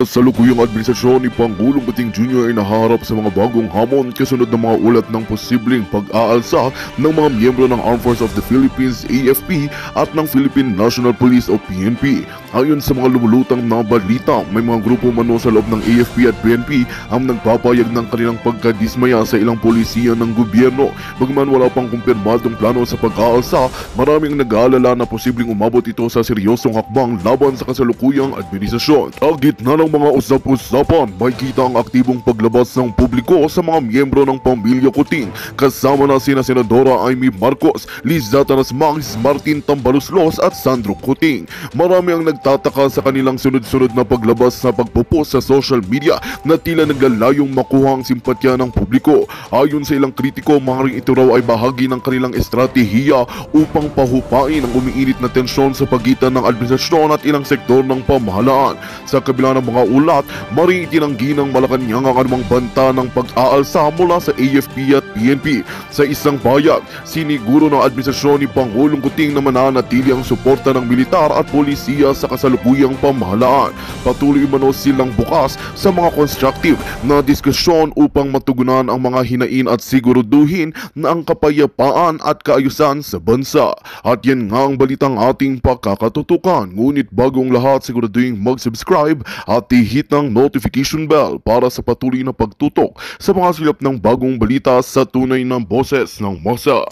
Sa lukuyang administrasyon ni Pangulong Bating Jr. ay naharap sa mga bagong hamon kasunod ng mga ulat ng posibleng pag-aalsa ng mga miyembro ng Armed Forces of the Philippines AFP at ng Philippine National Police o PNP. Ayon sa mga lumulutang na balita, may mga grupo mano sa loob ng AFP at PNP ang nagpapayag ng kanilang pagkadismaya sa ilang polisiya ng gobyerno. Bagaman wala pang kumpirmadong plano sa pag-aalsa, maraming nag-aalala na posibleng umabot ito sa seryosong hakbang laban sa kasalukuyang administrasyon. Sa gitna ng mga usap-usapan, may kita ang aktibong paglabas ng publiko sa mga miyembro ng pamilya Kuting, kasama na sina Senadora Amy Marcos, Liz Zatanas Max, Martin Tambaluslos at Sandro Kuting. Marami ang nagtataka sa kanilang sunod-sunod na paglabas sa pagpopost sa social media na tila naglalayong makuha ang simpatya ng publiko. Ayon sa ilang kritiko, maaaring ito raw ay bahagi ng kanilang estratehiya upang pahupain ang umiinit na tensyon sa pagitan ng administrasyon at ilang sektor ng pamahalaan. Sa kabila ng mga ulat, maring itinanggi ng Malacanang ang anumang banta ng pag-aalsa mula sa AFP at PNP. Sa isang payag, siniguro ng administrasyon ni Pangulong Kuting na mananatili ang suporta ng militar at polisiya sa kasalukuyang pamahalaan. Patuloy umano silang bukas sa mga constructive na diskusyon upang matugunan ang mga hinain at siguraduhin na ang kapayapaan at kaayusan sa bansa. At yan nga ang balitang ating pakakatutukan. Ngunit bagong lahat, siguraduhin mag-subscribe at i-hit ng notification bell para sa patuloy na pagtutok sa mga silap ng bagong balita sa tunay ng boses ng masa.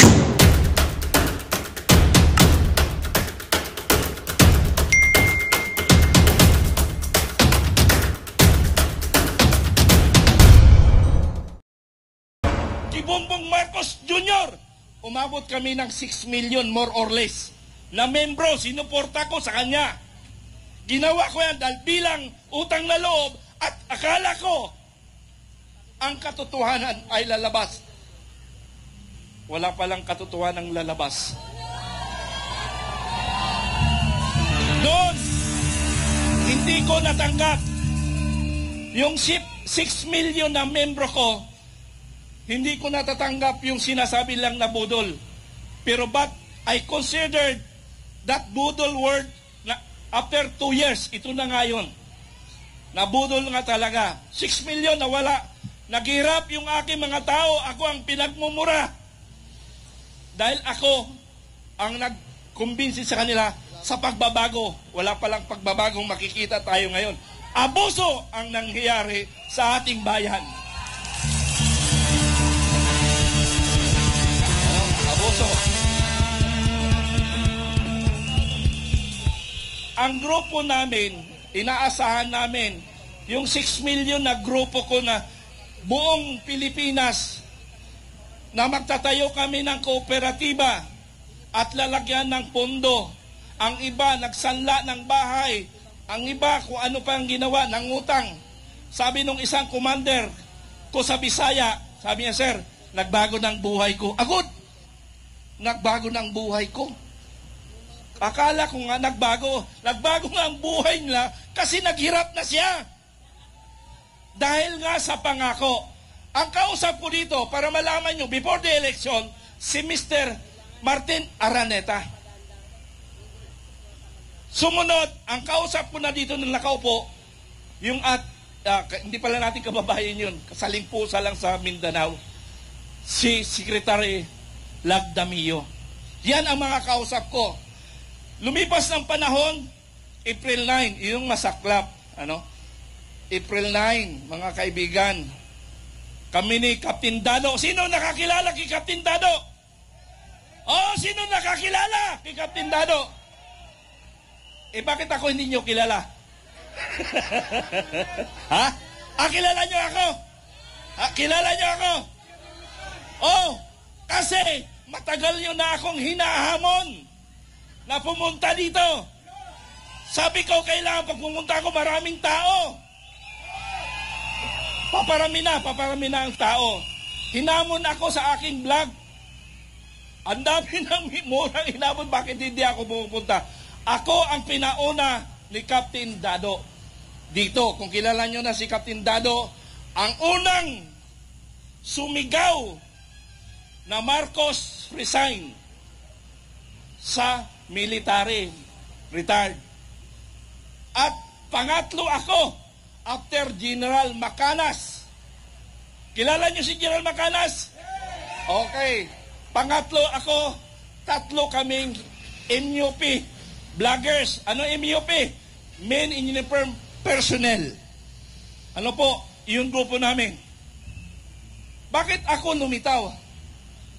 Bongbong Marcos Jr. Umabot kami ng 6 million more or less na membro, sinuporta ko sa kanya. Ginawa ko yan dahil bilang utang na loob at akala ko ang katotohanan ay lalabas. Wala palang katotohanan ng lalabas. Doon, hindi ko natanggap yung 6 million na membro ko. Hindi ko natatanggap yung sinasabi lang na budol. Pero but I considered that budol word na after 2 years, ito na nga yun. Nabudol nga talaga. 6 million na wala. Naghirap yung aking mga tao. Ako ang pinagmumura. Dahil ako ang nagkumbinsi sa kanila sa pagbabago. Wala palang pagbabagong makikita tayo ngayon. Abuso ang nangyayari sa ating bayan. Abuso. Ang grupo namin, inaasahan namin, yung 6 million na grupo ko na buong Pilipinas na magtatayo kami ng kooperatiba at lalagyan ng pondo. Ang iba nagsanla ng bahay, ang iba kung ano pa ang ginawa ng utang. Sabi nung isang commander ko sa Bisaya, sabi niya, sir, nagbago ng buhay ko. Agad! Nagbago ng buhay ko. Akala ko nga nagbago nga ang buhay nila kasi naghirap na siya. Dahil nga sa pangako. Ang kausap ko dito, para malaman nyo, before the election, si Mr. Martin Araneta. Sumunod, ang kausap ko na dito na nakaupo, yung hindi pala natin kababayan yun, kasalingpusa lang sa Mindanao, si Secretary Lagdamio. Yan ang mga kausap ko. Lumipas ng panahon, April 9, yung masaklap. April 9, mga kaibigan. Kami ni Captain Dado. Sino nakakilala kay Captain Dado? Oh, sino nakakilala kay Captain Dado? Bakit ako hindi nyo kilala? Ha? Kilala nyo ako? Kilala nyo ako? Oh, kasi matagal nyo na akong hinahamon na pumunta dito. Sabi ko, kailangan pag pumunta ako, maraming tao. Paparami na ang tao. Hinamon ako sa aking vlog. Ang dami ng murang hinamon, bakit hindi ako pupunta? Ako ang pinauna ni Captain Dado. Dito, kung kilala nyo na si Captain Dado, ang unang sumigaw na Marcos resign sa military, retired. At pangatlo ako, after General Macanas. Kilala niyo si General Macanas? Okay. Pangatlo ako, tatlo kaming MUP vloggers. Ano MUP? Men in Uniform Personnel. Ano po, yung grupo namin. Bakit ako lumitaw?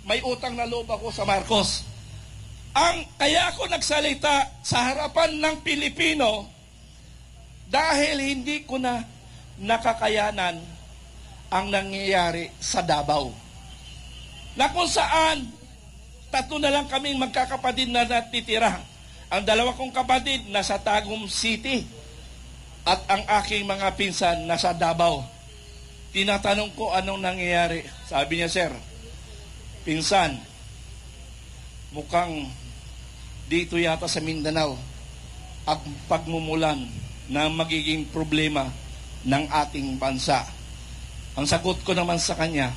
May utang na loob ako sa Marcos. Kaya ako nagsalita sa harapan ng Pilipino dahil hindi ko na nakakayanan ang nangyayari sa Davao. Na kung saan, tatlo na lang kaming magkakapatid na natitira. Ang dalawa kong kapatid nasa Tagum City at ang aking mga pinsan nasa Davao. Tinatanong ko anong nangyayari. Sabi niya, sir, pinsan, mukhang dito yata sa Mindanao ang pagmumulan na magiging problema ng ating bansa. Ang sagot ko naman sa kanya,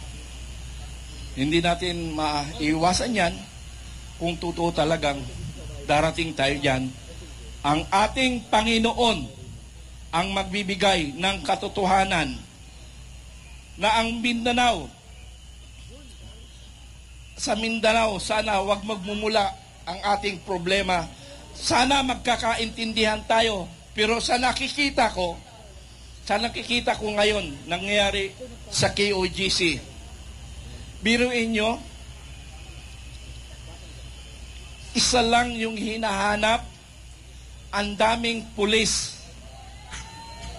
hindi natin maiwasan yan kung totoo talagang darating tayo dyan. Ang ating Panginoon ang magbibigay ng katotohanan na ang Mindanao, sa Mindanao, sana wag magmumula ang ating problema. Sana magkakaintindihan tayo. Pero sa nakikita ko ngayon, nangyayari sa KOGC. Biruin nyo, isa lang yung hinahanap, ang daming pulis.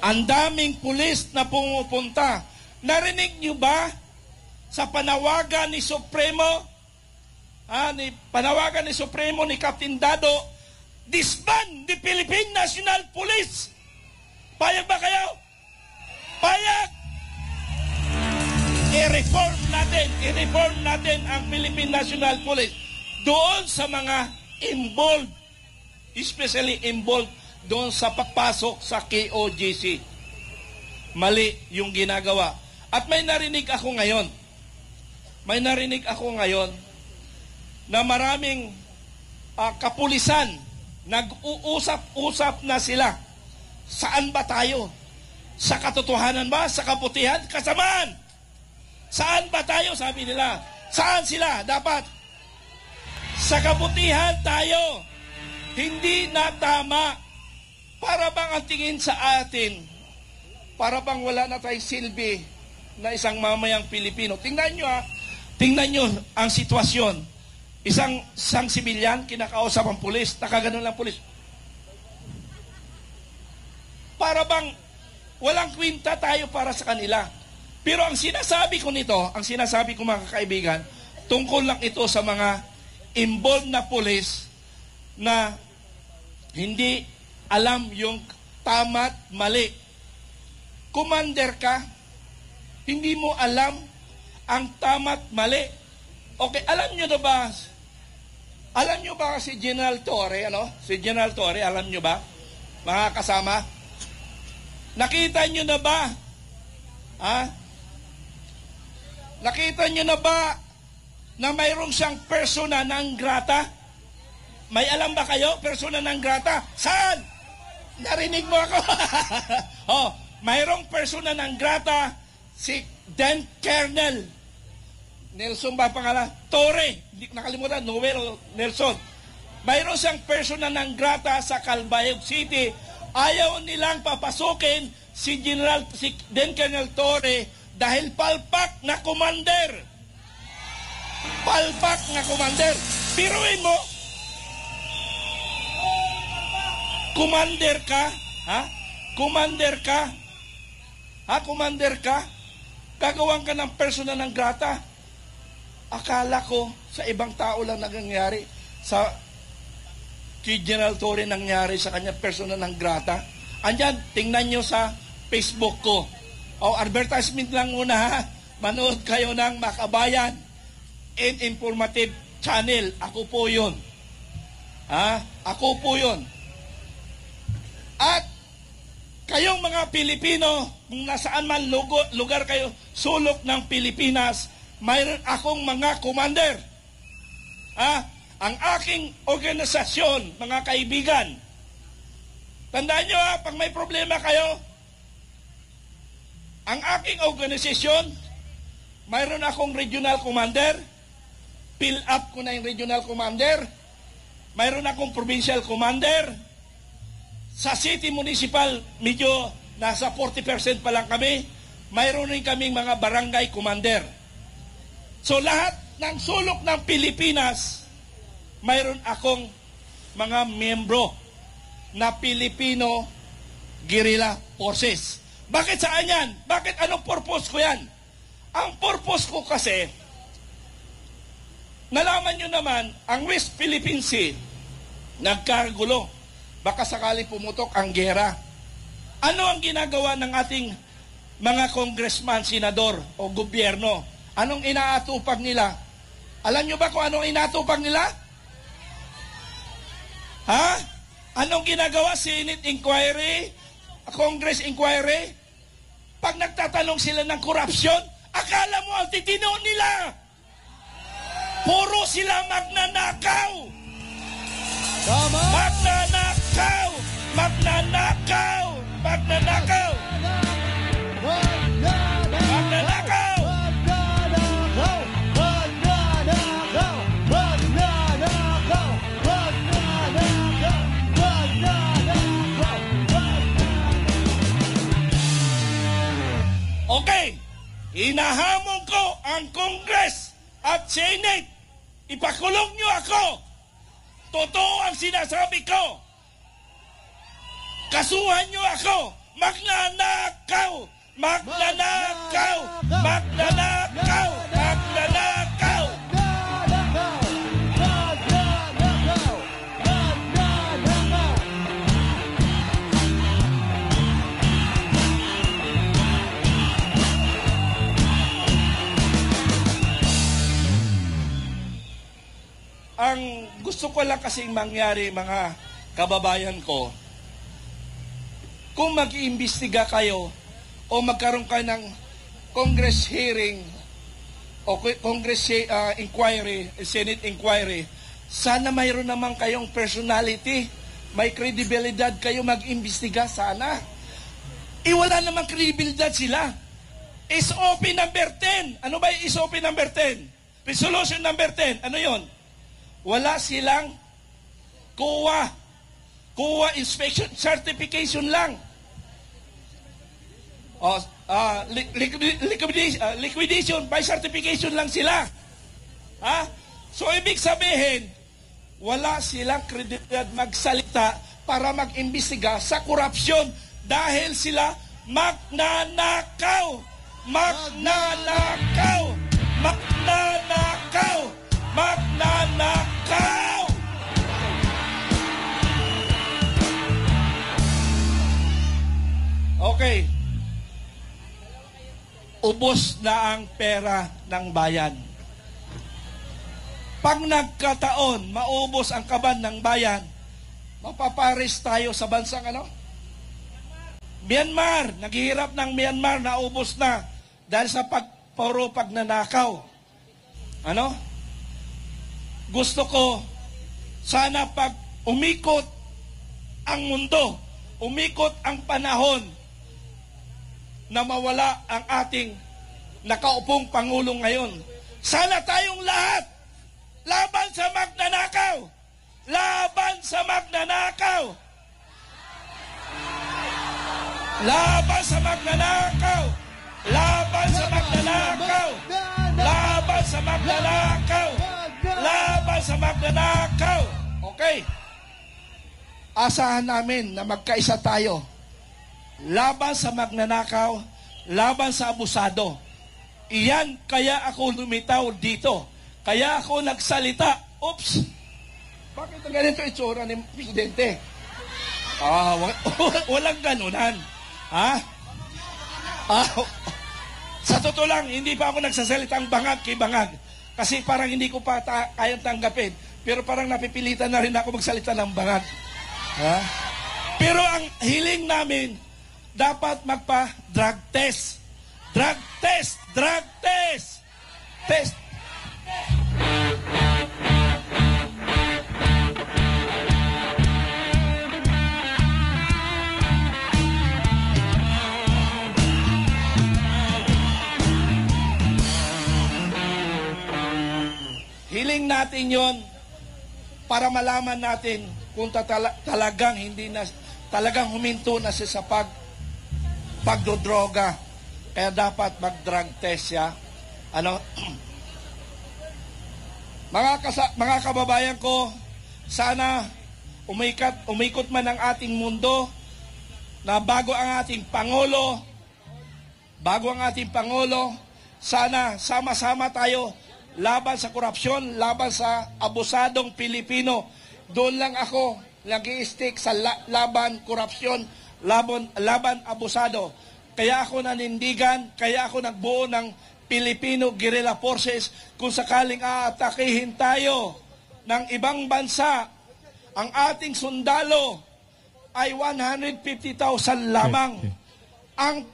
Ang daming pulis na pumupunta. Narinig nyo ba sa panawagan ni Supremo, panawagan ni Supremo ni Captain Dado, disband the Philippine National Police? Payag ba kayo? Payag! I-reform natin ang Philippine National Police doon sa mga involved, especially involved doon sa pagpasok sa KOGC. Mali yung ginagawa. At may narinig ako ngayon na maraming kapulisan nag-uusap-usap na sila. Saan ba tayo? Sa katotohanan ba? Sa kabutihan? Kasamaan! Saan ba tayo? Sabi nila. Saan sila? Dapat sa kabutihan tayo. Hindi na tama. Para bang ang tingin sa atin, para bang wala na tayong silbi na isang mamayang Pilipino. Tingnan nyo ang sitwasyon. Isang sibilyan, kinakausap ang pulis, nakaganon lang pulis. Para bang walang kwinta tayo para sa kanila. Pero ang sinasabi ko nito, mga kaibigan, tungkol lang ito sa mga involved na pulis na hindi alam yung tama't mali. Commander ka, hindi mo alam ang tama't mali. Okay, alam nyo ba si General Torre, Si General Torre, alam nyo ba? Mga kasama? Nakita nyo na ba? Nakita nyo na ba na mayroong siyang persona non grata? May alam ba kayo? Persona non grata? Saan? Narinig mo ako? Mayroong persona non grata, si Dan Colonel Nelson ba pangalan? Torre, hindi nakalimutan, Noel Nelson. Mayroon siyang persona non grata sa Calbayog City. Ayaw nilang papasukin si Dan Colonel Torre dahil palpak na commander. Palpak na commander. Biruin mo. Commander ka? Commander ka? Commander ka? Gagawan ka ng persona non grata. Akala ko sa ibang tao lang nangyayari. Sa kay General Torre nangyari sa kanya persona non grata. Andyan, tingnan nyo sa Facebook ko. Advertisement lang muna Manood kayo ng Makabayan and Informative Channel. Ako po yun. Ako po yun. At kayong mga Pilipino, kung nasaan man lugar kayo, sulok ng Pilipinas, mayroon akong mga commander. Ang aking organisasyon, mga kaibigan, tandaan nyo pag may problema kayo, Ang aking organisasyon, mayroon akong regional commander, fill up ko na yung regional commander, mayroon akong provincial commander, sa city municipal, medyo nasa 40% pa lang kami, mayroon rin kaming mga barangay commander. So lahat ng sulok ng Pilipinas, mayroon akong mga miyembro na Filipino Guerrilla Forces. Bakit saan yan? Bakit anong purpose ko yan? Ang purpose ko kasi, nalaman nyo naman, ang West Philippine Sea, nagkagulo. Baka sakali pumutok ang gera. Ano ang ginagawa ng ating mga congressman, senador o gobyerno? Anong inaatupag nila? Alam nyo ba kung anong inaatupag nila? Ha? Anong ginagawa? Senate inquiry? Congress inquiry? Pag nagtatanong sila ng korupsyon, akala mo ang titino nila. Puro sila magnanakaw. Tama! Magnanakaw! Magnanakaw! Magnanakaw! Magnanakaw! Okay, hinahamon ko ang Congress at Senate. Ipakulong nyo ako. Totoo ang sinasabi ko. Kasuhan nyo ako. Magnanakaw! Magnanakaw! Magnanakaw! Magnanakaw! Ang gusto ko lang kasing mangyari, mga kababayan ko, kung mag-iimbestiga kayo o magkaroon kayo ng Congress hearing o Congress inquiry, Senate inquiry, sana mayroon naman kayong personality, may kredibilidad kayo mag-imbestiga sana. Wala namang kredibilidad sila. SOP number 10. Ano ba yung SOP number 10? Resolution number 10. Ano yon? Wala silang COA inspection certification lang. Liquidation by certification lang sila. Ha? So ibig sabihin, wala silang kredibilidad magsalita para mag-imbestiga sa korupsyon dahil sila magnanakaw. Magnanakaw. Magnanakaw. Magnanakaw! Okay. Ubos na ang pera ng bayan. Pag nagkataon, maubos ang kaban ng bayan, mapaparis tayo sa bansang ano? Myanmar. Naghihirap ng Myanmar, naubos na dahil sa puro pagnanakaw. Ano? Gusto ko, sana pag umikot ang mundo, umikot ang panahon na mawala ang ating nakaupong Pangulong ngayon. Sana tayong lahat, laban sa magnanakaw! Laban sa magnanakaw! Laban sa magnanakaw! Laban sa magnanakaw! Laban sa magnanakaw! Laban sa magnanakaw. Okay. Asahan namin na magkaisa tayo. Laban sa magnanakaw, laban sa abusado. Iyan kaya ako lumitaw dito. Kaya ako nagsalita. Oops. Bakit ganito itsura ni Presidente? Walang ganunan. Ha? Sa totoo lang, hindi pa ako nagsasalitang bangag kay bangag. Kasi parang hindi ko pa kayang tanggapin. Pero parang napipilitan na rin ako magsalita ng bangag. Ha? Pero ang hiling namin, dapat magpa-drug test. Drug test! Drug test! Test! Hihiling natin yon para malaman natin kung talagang talagang huminto na siya sa pagdodroga. Kaya dapat mag-drug test siya. Mga kababayan ko, sana umikot man ang ating mundo na bago ang ating Pangulo, sana sama-sama tayo laban sa korupsyon, laban sa abusadong Pilipino. Doon lang ako nag-i-stick sa laban korupsyon, laban abusado. Kaya ako nanindigan, kaya ako nagbuo ng Filipino Guerrilla Forces kung sakaling aatakihin tayo ng ibang bansa. Ang ating sundalo ay 150,000 lamang. Ang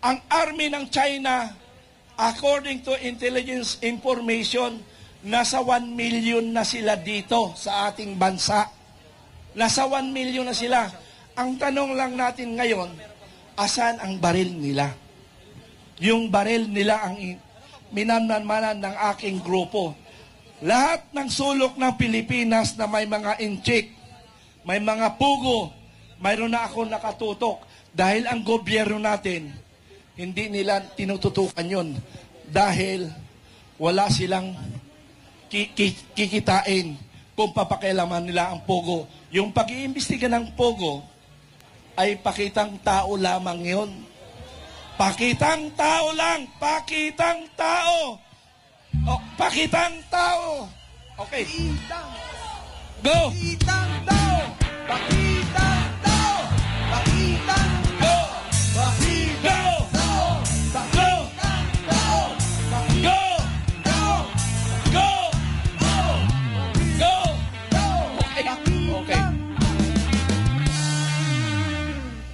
ang army ng China, according to intelligence information, nasa 1 million na sila dito sa ating bansa. Nasa 1 million na sila. Ang tanong lang natin ngayon, asan ang baril nila? Yung baril nila ang minanmanan ng aking grupo. Lahat ng sulok ng Pilipinas na may mga inchik, may mga pugo, mayroon na ako nakatutok. Dahil ang gobyerno natin, hindi nila tinututukan yun. Dahil wala silang kikitain kung papakialaman nila ang pogo. Yung pag-iimbestiga ng pogo ay pakitang tao lamang yun. Pakitang tao lang. Pakitang tao. Oh, pakitang tao. Okay. Go. Pakitang tao! Pakitang tao! Pakitang Go. Pakitang tao! Pakitang tao! Go. Go. Go. Okay.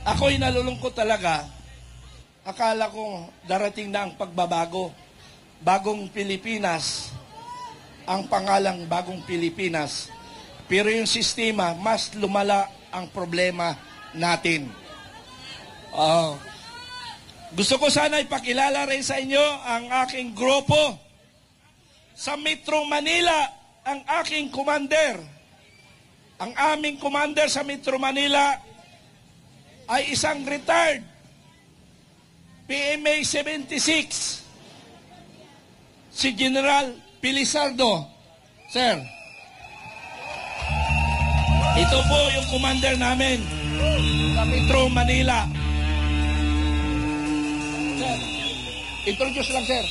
Ako'y nalulungkot talaga. Akala ko darating na ang pagbabago. Bagong Pilipinas. Ang pangalang Bagong Pilipinas. Pero yung sistema, mas lumala ang problema natin. Gusto ko sana ipakilala rin sa inyo ang aking grupo. Sa Metro Manila, ang aking commander. Ang aming commander sa Metro Manila ay isang retired PMA 76, si General Pilisardo. Sir, ito po yung commander namin sa Metro Manila. Sir, introduce lang, sir.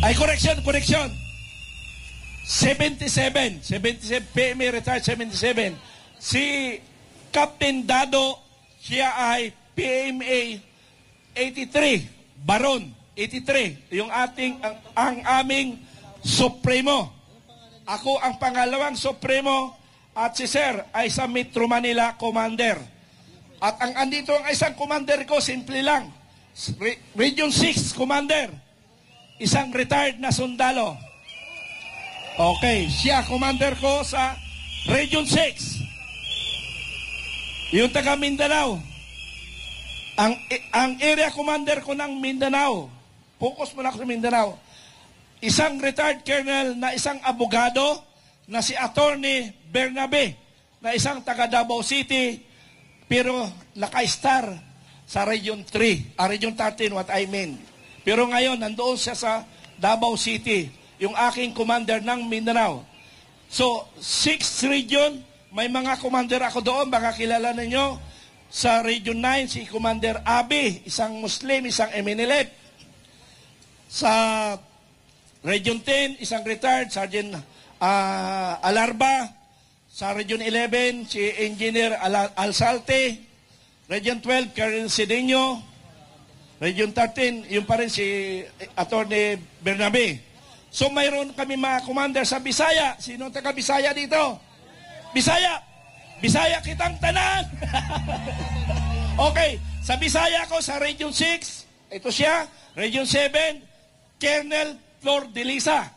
Ay, correction. 77, PMA retired 77. Si Captain Dado, siya ay PMA 83, Baron 83, yung ang aming Supremo. Ako ang pangalawang Supremo at si Sir ay sa Metro Manila Commander. At ang andito ang isang commander ko, simple lang. Region 6 Commander. Isang retired na sundalo. Okay, siya commander ko sa Region 6. Yung taga Mindanao. Ang area commander ko ng Mindanao. Focus mo na ako sa Mindanao. Isang retired colonel na isang abogado na si Attorney Bernabe na isang taga Davao City pero naka-star sa Region 3, Region 13, what I mean. Pero ngayon, nandoon siya sa Davao City, yung aking commander ng Mindanao. So, 6th region, may mga commander ako doon, baka kilala ninyo. Sa Region 9, si Commander Abi, isang Muslim, isang Eminilep. Sa Region 10, isang retired, Sergeant Alarba. Sa Region 11, si Engineer Alsalte. Region 12, Colonel Cedeno. Region 13, yung pa rin si Attorney Bernabe. So mayroon kami mga commander sa Bisaya. Sino taga Bisaya dito? Bisaya! Bisaya kitang tanan! Okay, sa Bisaya ko, sa Region 6, ito siya, Region 7, Colonel Flor de Lisa.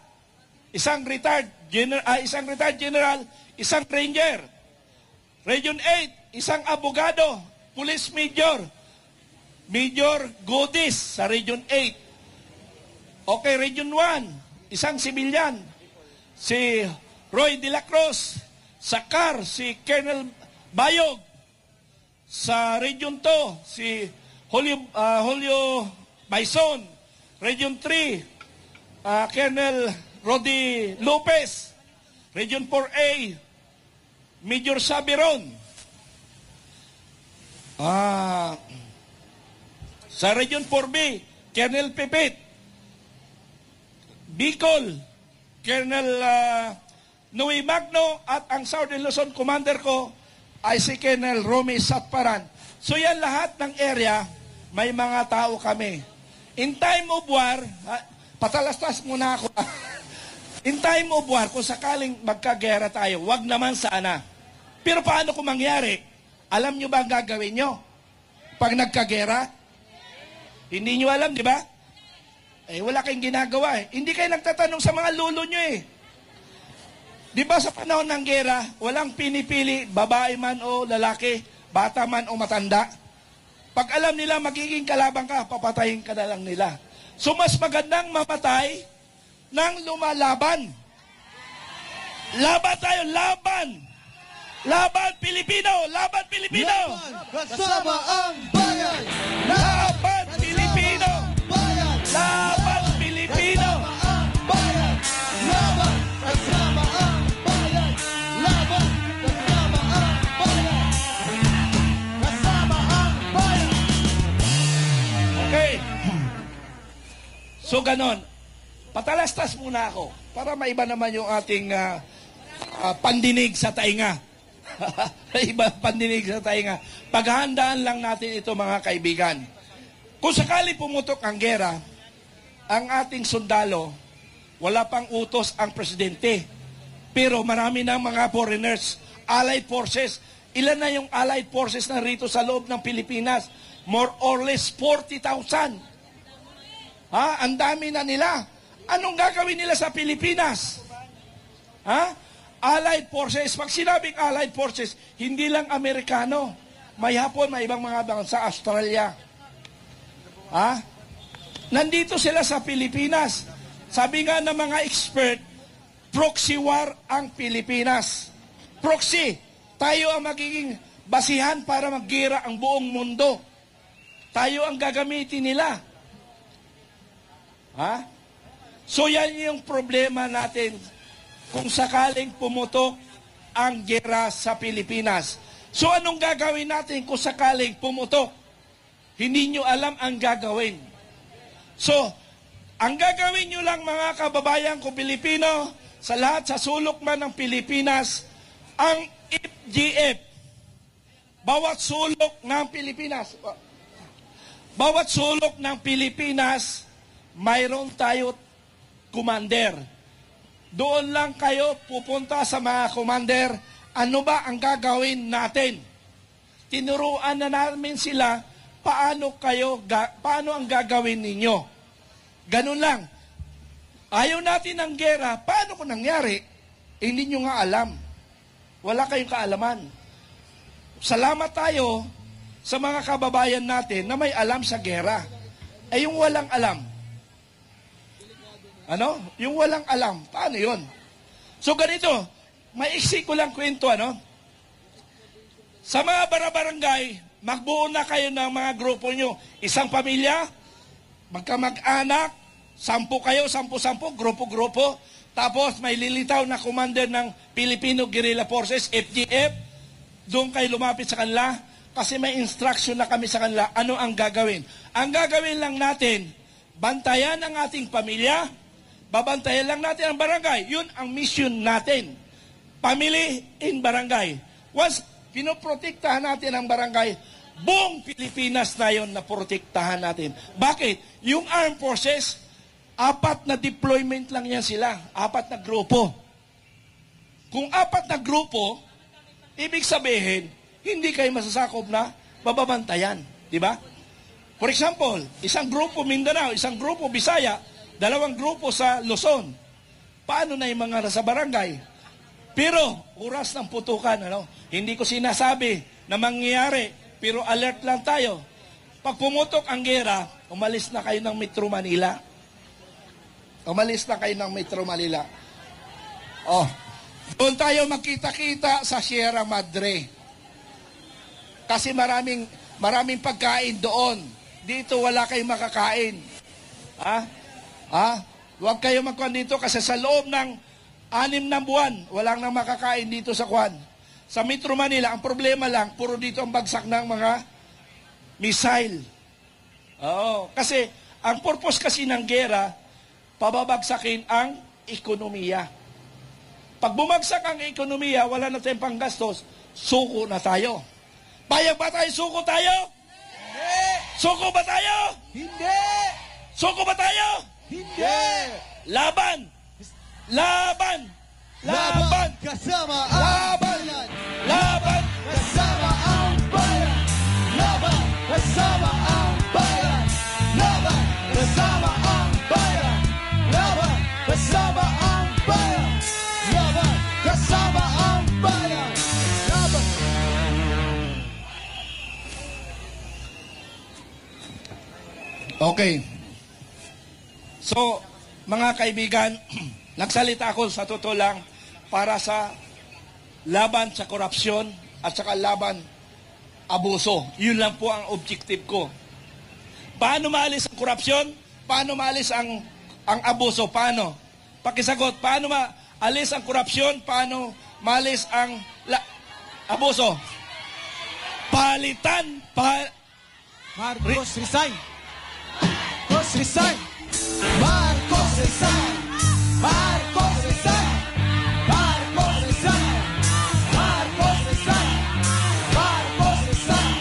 Isang retired general, isang ranger. Region 8, isang abogado, police major. Major Godis sa Region 8. Okay, Region 1, isang civilian, si Roy De La Cruz. Sa CAR, si Colonel Bayog. Sa Region 2, si Julio Baison. Region 3, Colonel Rodi Lopez. Region 4A, Major Sabiron. Sa Region 4B, Colonel Pipit. Bicol, Colonel Noe Magno, at ang Southern Luzon Commander ko ay si Colonel Romy Satparan. So yan lahat ng area, may mga tao kami. In time of war, patalastas muna ako. In time of war, kung sakaling magkagera tayo, wag naman sana. Pero paano kung mangyari? Alam nyo ba ang gagawin nyo? Pag nagkagera? Hindi nyo alam, di ba? Wala kayong ginagawa eh. Hindi kayo nagtatanong sa mga lolo nyo eh. Di ba sa panahon ng gera, walang pinipili, babae man o lalaki, bata man o matanda. Pag alam nila magiging kalaban ka, papatayin ka na lang nila. So mas magandang mamatay nang lumalaban. Laban tayo, laban! Laban Pilipino! Laban Pilipino! Laban kasama ang bayan! Laban Pilipino! Bayan! Laban Pilipino! Ang bayan! Laban kasama ang bayan! Laban kasama ang bayan! Kasama ang bayan! Okay. So ganon. Patalastas muna ako para maiba naman yung ating pandinig sa tainga. Iba pandinig sa tainga. Paghahandaan lang natin ito mga kaibigan. Kung sakali pumutok ang gera, ang ating sundalo, wala pang utos ang presidente. Pero marami ng mga foreigners, allied forces. Ilan na yung allied forces na rito sa loob ng Pilipinas? More or less 40,000. Ang dami na nila. Anong gagawin nila sa Pilipinas? Allied forces. Pag sinabing allied forces, hindi lang Amerikano. May Hapon, may ibang mga bansa, Australia. Nandito sila sa Pilipinas. Sabi nga ng mga expert, proxy war ang Pilipinas. Proxy. Tayo ang magiging basihan para maggira ang buong mundo. Tayo ang gagamitin nila. So yan yung problema natin kung sakaling pumutok ang gera sa Pilipinas. So anong gagawin natin kung sakaling pumutok? Hindi nyo alam ang gagawin. So, ang gagawin nyo lang mga kababayan ko Pilipino, sa lahat sa sulok man ng Pilipinas, ang FGF, bawat sulok ng Pilipinas, mayroon tayo commander. Doon lang kayo pupunta sa mga commander, ano ba ang gagawin natin? Tinuruan na namin sila paano ang gagawin ninyo. Ganun lang. Ayaw natin ng gera, paano kung nangyari? Hindi nyo nga alam. Wala kayong kaalaman. Salamat tayo sa mga kababayan natin na may alam sa gera. Yung walang alam. Yung walang alam. Paano yun? So ganito, maiksi ko lang kwento, Sa mga barangay, magbuo na kayo ng mga grupo nyo. Isang pamilya, magkamag-anak, 10 kayo, 10, grupo-grupo. Tapos may lilitaw na commander ng Filipino Guerrilla Forces, FGF. Doon kayo lumapit sa kanila kasi may instruction na kami sa kanila ano ang gagawin. Ang gagawin lang natin, bantayan ang ating pamilya, babantayan lang natin ang barangay. Yun ang mission natin. Family in barangay. Once pinoprotektahan natin ang barangay, buong Pilipinas na yun na protektahan natin. Bakit? Yung armed forces, 4 na deployment lang yan sila. 4 na grupo. Kung 4 na grupo, ibig sabihin, hindi kayo masasakop na bababantayan. Diba? For example, isang grupo Mindanao, isang grupo Bisaya, 2 grupo sa Luzon. Paano na yung mga nasa barangay? Pero, oras ng putukan, hindi ko sinasabi na mangyayari, pero alert lang tayo. pag pumutok ang gera, umalis na kayo ng Metro Manila. Umalis na kayo ng Metro Manila. Oh, doon tayo magkita-kita sa Sierra Madre. Kasi maraming pagkain doon. Dito wala kayong makakain. Huwag kayo magkuhan dito kasi sa loob ng 6 na buwan, walang nang makakain dito sa Kwan. Sa Metro Manila, ang problema lang, puro dito ang bagsak ng mga missile. Oo, kasi ang purpose kasi ng gera, pababagsakin ang ekonomiya. Pag bumagsak ang ekonomiya, wala na tayong panggastos, suko na tayo. Payag ba tayo? Suko tayo? Hindi! Suko ba tayo? Hindi! Suko ba tayo? Hindi! Laban! Laban! Laban kasama ang bayan! Laban! Kasama ang bayan! Laban kasama ang bayan! Laban kasama ang bayan! Laban kasama ang bayan! Laban kasama ang bayan! Laban! Okay. So, mga kaibigan, nagsalita ako sa totoo lang para sa laban sa korupsyon at saka laban abuso. Yun lang po ang objective ko. Paano maalis ang korupsyon? Paano maalis ang abuso? Paano? Pakisagot, paano maalis ang korupsyon? Paano maalis ang abuso? Palitan! Marcos resign! Marcos resign! Marcos resign! Marcos resign! Marcos resign! Marcos resign! Marcos resign!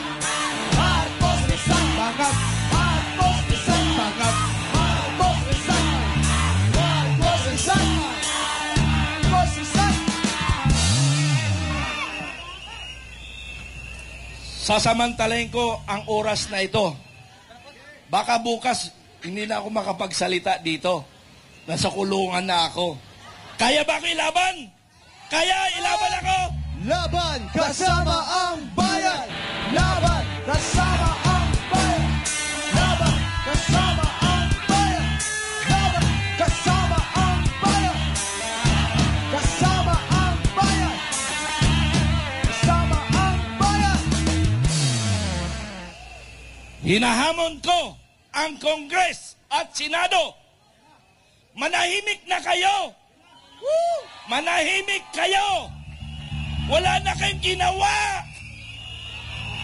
Marcos resign! Pangkat! Marcos resign! Pangkat! Marcos resign! Marcos resign! Marcos resign! Sasamantalahin ko ang oras na ito. Baka bukas, hindi na ako makapagsalita dito. Nasa kulungan na ako. Kaya ba ako ilaban? Kaya ilaban ako? Laban kasama ang bayan! Laban kasama ang bayan! Laban kasama ang bayan! Laban kasama ang bayan! Kasama ang bayan! Kasama ang bayan! Hinahamon ko ang Kongres at Senado. Manahimik na kayo. Manahimik kayo. Wala na kayong ginawa.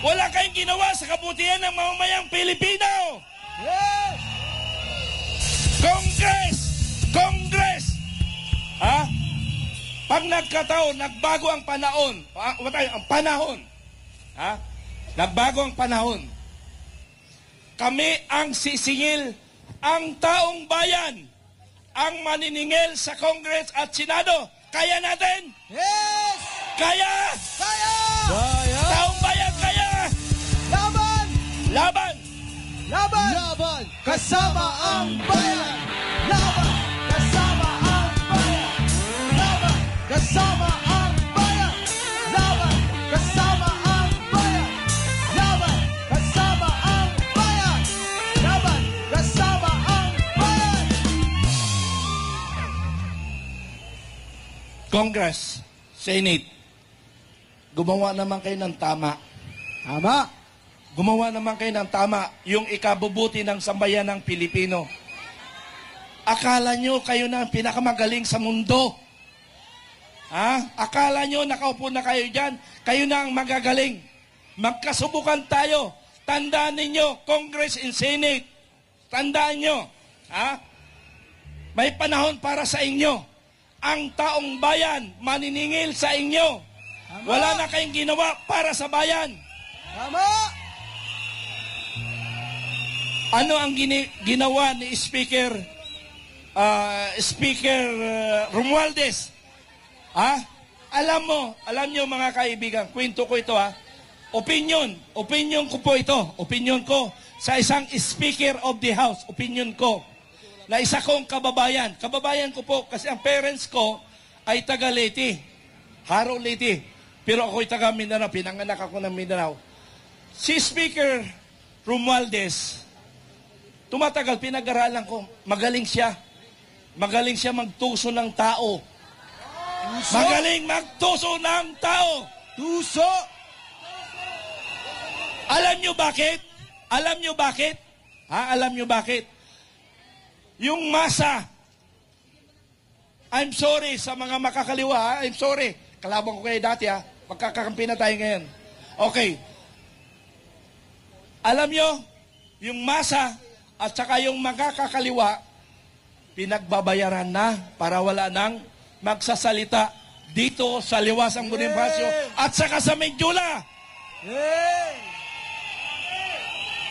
Wala kayong ginawa sa kabutihan ng mamamayang Pilipino. Yes! Congress! Congress! Pag nagkataon, nagbago ang panahon. Ang panahon. Nagbago ang panahon. Kami ang sisingil, ang taong bayan, ang maniningil sa Congress at Senado. Kaya natin? Yes! Kaya! Kaya! Kaya! Taong bayan, kaya! Laban! Laban! Laban! Laban! Kasama ang bayan! Laban! Kasama ang bayan! Laban! Kasama ang bayan! Laban! Kasama ang bayan! Laban! Kasama ang bayan! Laban! Kasama ang bayan! Congress, Senate, gumawa naman kayo ng tama. Tama! Gumawa naman kayo ng tama, yung ikabubuti ng sambayan ng Pilipino. Akala nyo kayo na ang pinakamagaling sa mundo. Akala nyo nakaupo na kayo dyan, kayo na ang magagaling. Magkasubukan tayo. Tandaan ninyo, Congress and Senate. Tandaan nyo. May panahon para sa inyo. Ang taong bayan maniningil sa inyo. Tama. Wala na kayong ginawa para sa bayan. Tama! Ano ang ginawa ni Speaker Romualdez? Alam nyo mga kaibigan, kwento ko ito opinion ko po ito, opinion ko sa isang Speaker of the House, opinion ko, na isa kong kababayan ko po, kasi ang parents ko ay taga Leyte, Haro Leyte, pero ako'y taga Mindanao, pinanganak ako ng Mindanao. Si Speaker Romualdez, tumatagal, pinag-aralan ko, magaling siya. Magaling siya magtuso ng tao. Tuso. Magaling magtuso ng tao. Tuso. Alam nyo bakit? Alam nyo bakit? Alam nyo bakit? Yung masa, I'm sorry sa mga makakaliwa, I'm sorry. Kalaban ko kayo dati magkakakampi na tayo ngayon. Okay. Alam nyo, yung masa at saka yung makakakaliwa, pinagbabayaran na para wala nang magsasalita dito sa Liwasang Bonifacio at saka sa Medjula.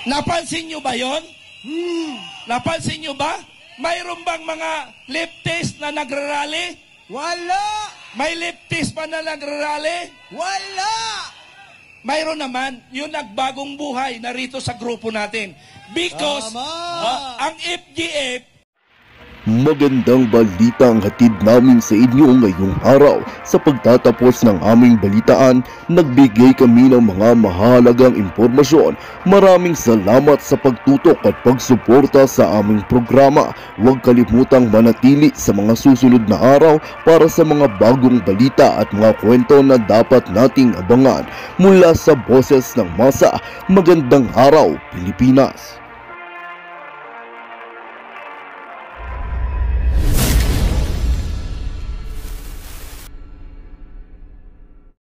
Napansin nyo ba yon? Napansin nyo ba? Mayroon bang mga leftist na nagrarally? Wala. May leftist pa na nagrarally? Wala. Mayroon naman yung nagbagong buhay na rito sa grupo natin. Because ang FGF, magandang balita ang hatid namin sa inyo ngayong araw. Sa pagtatapos ng aming balitaan, nagbigay kami ng mga mahalagang impormasyon. Maraming salamat sa pagtutok at pagsuporta sa aming programa. Huwag kalimutang manatili sa mga susunod na araw para sa mga bagong balita at mga kwento na dapat nating abangan. Mula sa Boses ng Masa, magandang araw Pilipinas!